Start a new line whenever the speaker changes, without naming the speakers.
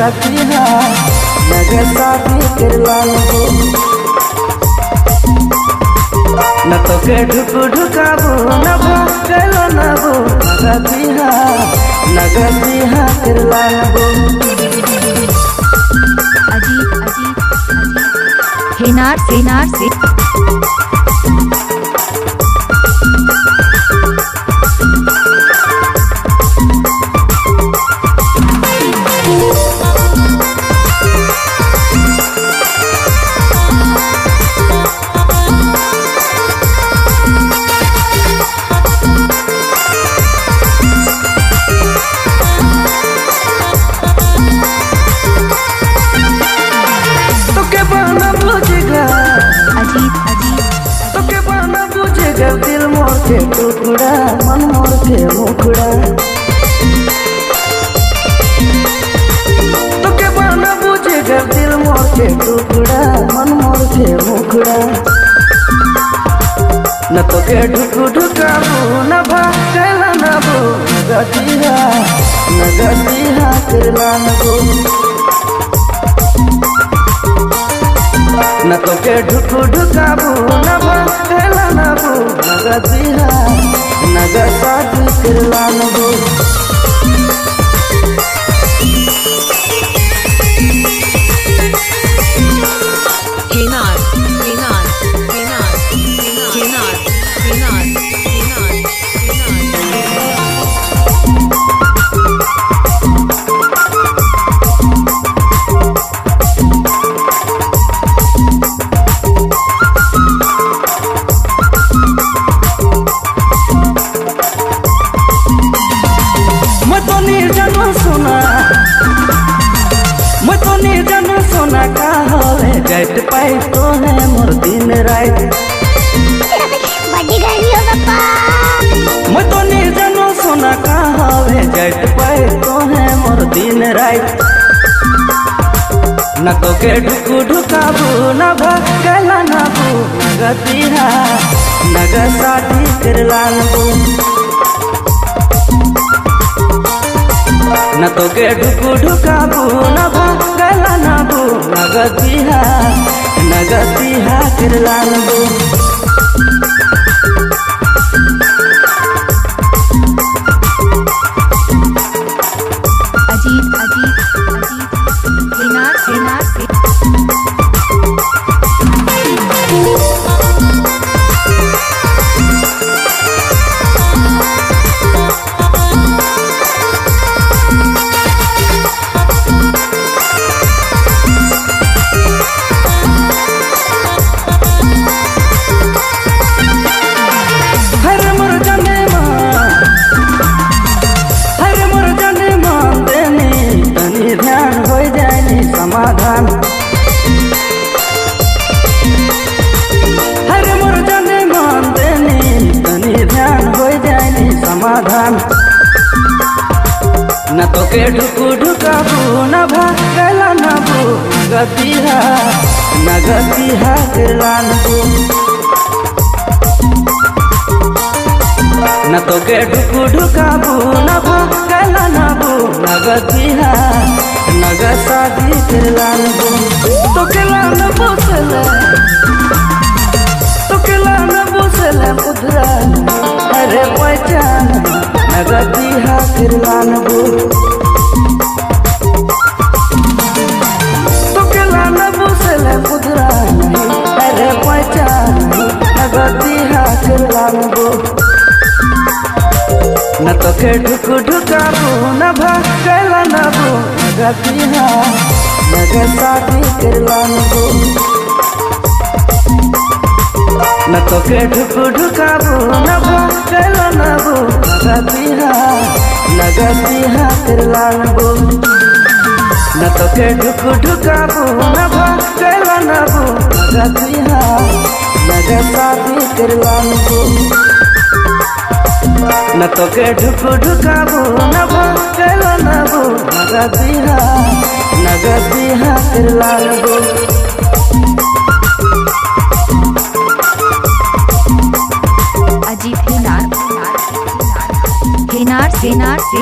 नगती हा नगर शादी करवान हो न तो के ढुकु ढुकाबू न भलो नबू नगती हा करवान हो।
अजीत अजीत हेनार सेनार से
दिल मोर के टुकड़ा मन मोर के मुखड़ा तो के बना बुझेगा दिल मोर के टुकड़ा मन मोर के मुखड़ा न तो के ढुकु ढुकाबू न भागला नबू नगतिहा करला नबू न तो के ढुकु ढुकाबू न भागला नबू नगर शादी करला नबू। सोना का होवे गट पाई तो है मोर दिन रात
बड़ी गर्मी हो पापा
मैं तो नहीं जानो सोना का होवे गट पाई तो है मोर दिन रात न तो के ढुकु ढुकाबू न भगला नबू नगतिहा नगर शादी करला नबू न तो के ढुकु ढुकाबू न भगला नबू नगतिहा करला नबू।
अजीत अजीत हेनार सेनार से
समाधान हर मोर जाने मान देनी तनी ध्यान हो जाए समाधान न तो के ढुकु ढुकाबू न भागला नबू नगतिहा करला नबू न तो के ढुकु ढुकाबू न भागला नबू नगर शादी करला नबू। तो केला न बोसले मुद्रा अरे पहचान नगतिहा करला नबू। तो केला न बोसले मुद्रा अरे पहचान नगतिहा करला नबू न तो के ढुकु ढुकाबू न भगला नबू नगतिहा नगर शादी करला नबू न तो के ढुकु ढुकाबू न भगला नबू नगतिहा करला नबू न तो के ढुकु ढुकाबू न भगला नबू नगर शादी करला नबू न तो के ढुकु ढुकाबू न भगला नबू नगतिहा करला नबू।
अजीत हेनार सेनार से